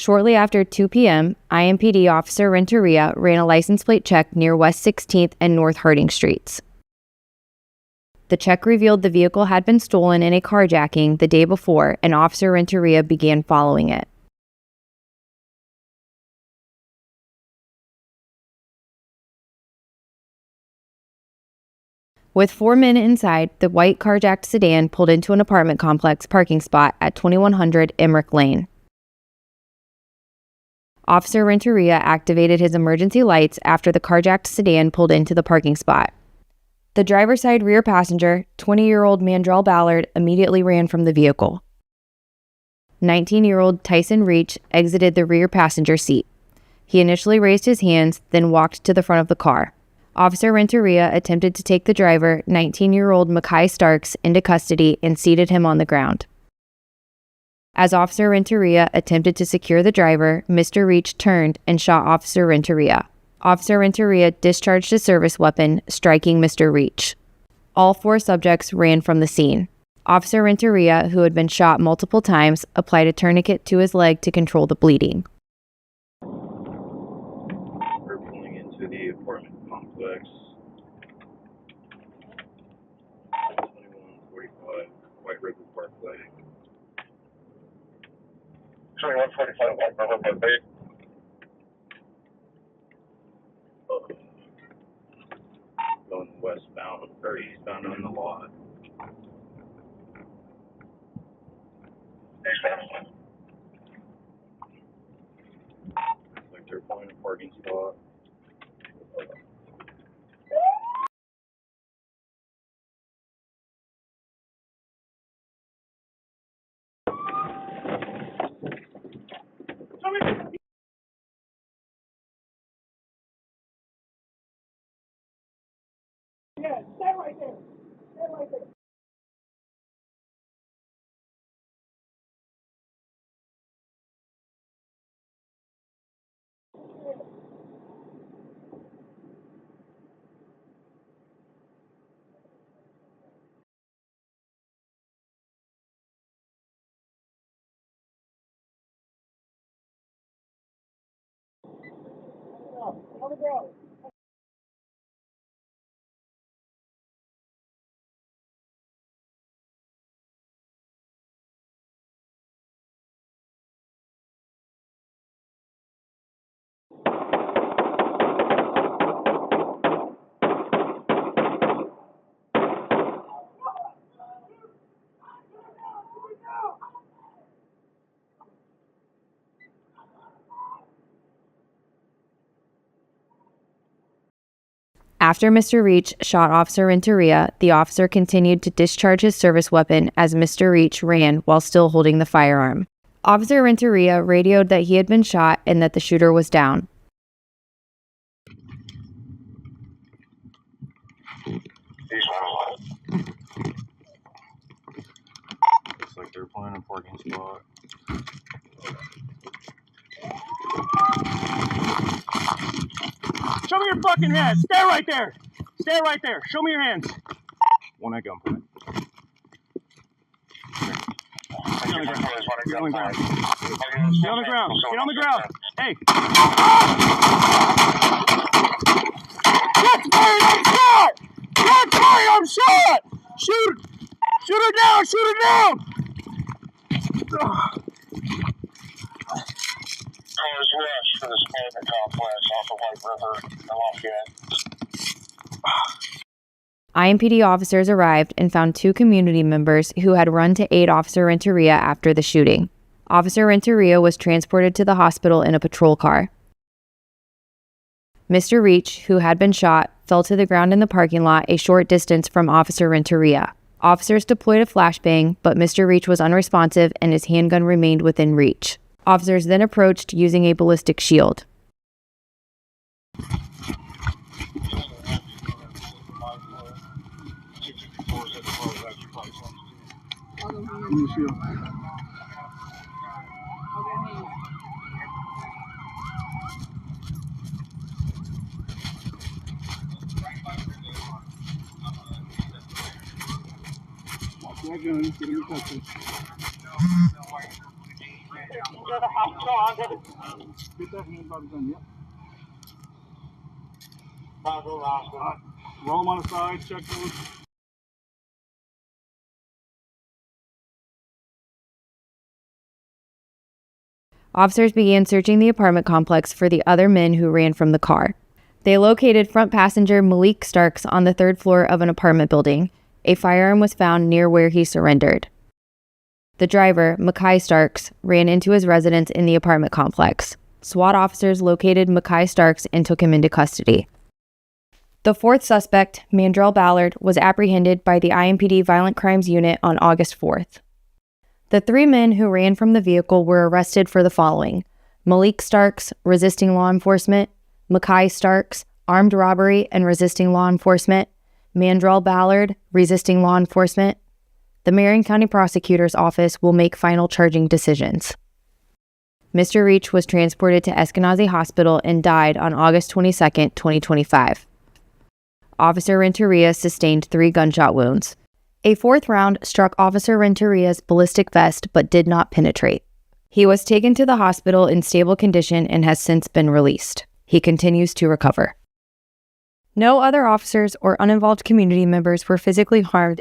Shortly after 2 p.m., IMPD Officer Renteria ran a license plate check near West 16th and North Harding Streets. The check revealed the vehicle had been stolen in a carjacking the day before, and Officer Renteria began following it. With 4 men inside, the white carjacked sedan pulled into an apartment complex parking spot at 2100 Emmerich Lane. Officer Renteria activated his emergency lights after the carjacked sedan pulled into the parking spot. The driver's side rear passenger, 20-year-old Mandrell Ballard, immediately ran from the vehicle. 19-year-old Tyson Reach exited the rear passenger seat. He initially raised his hands, then walked to the front of the car. Officer Renteria attempted to take the driver, 19-year-old Mackay Starks, into custody and seated him on the ground. As Officer Renteria attempted to secure the driver, Mr. Reach turned and shot Officer Renteria. Officer Renteria discharged his service weapon, striking Mr. Reach. All 4 subjects ran from the scene. Officer Renteria, who had been shot multiple times, applied a tourniquet to his leg to control the bleeding. We're pulling into the apartment complex. 2145 White River Parkway. 2145 White River Parkway. Going westbound or eastbound on the lot. Eastbound. Looks like they're pulling a parking spot. Yeah, stay right there. Stay right there. On the ground. After Mr. Reach shot Officer Renteria, the officer continued to discharge his service weapon as Mr. Reach ran while still holding the firearm. Officer Renteria radioed that he had been shot and that the shooter was down. Looks like they're pulling a parking spot. Show me your fucking hands. Stay right there. Stay right there. Show me your hands. One at gunpoint. Get on the ground. Get on the ground. Get on the ground. Get on the ground. Hey. Get fired! I'm shot! Get fired! I'm shot! Shoot! Shoot her down! Shoot her down! Cars west for this apartment complex off of White River and Lafayette. IMPD officers arrived and found 2 community members who had run to aid Officer Renteria after the shooting. Officer Renteria was transported to the hospital in a patrol car. Mr. Reach, who had been shot, fell to the ground in the parking lot a short distance from Officer Renteria. Officers deployed a flashbang, but Mr. Reach was unresponsive and his handgun remained within reach. Officers then approached using a ballistic shield. to the hospital. I'll get it. Get that hand by the gun, yep. I'll go to the hospital. Roll them on the side, check those. Officers began searching the apartment complex for the other men who ran from the car. They located front passenger Malik Starks on the third floor of an apartment building. A firearm was found near where he surrendered. The driver, Mackay Starks, ran into his residence in the apartment complex. SWAT officers located Mackay Starks and took him into custody. The fourth suspect, Mandrell Ballard, was apprehended by the IMPD Violent Crimes Unit on August 4th. The three men who ran from the vehicle were arrested for the following: Malik Starks, resisting law enforcement; Mackay Starks, armed robbery and resisting law enforcement; Mandrell Ballard, resisting law enforcement. The Marion County Prosecutor's Office will make final charging decisions. Mr. Reach was transported to Eskenazi Hospital and died on August 22, 2025. Officer Renteria sustained 3 gunshot wounds. A fourth round struck Officer Renteria's ballistic vest but did not penetrate. He was taken to the hospital in stable condition and has since been released. He continues to recover. No other officers or uninvolved community members were physically harmed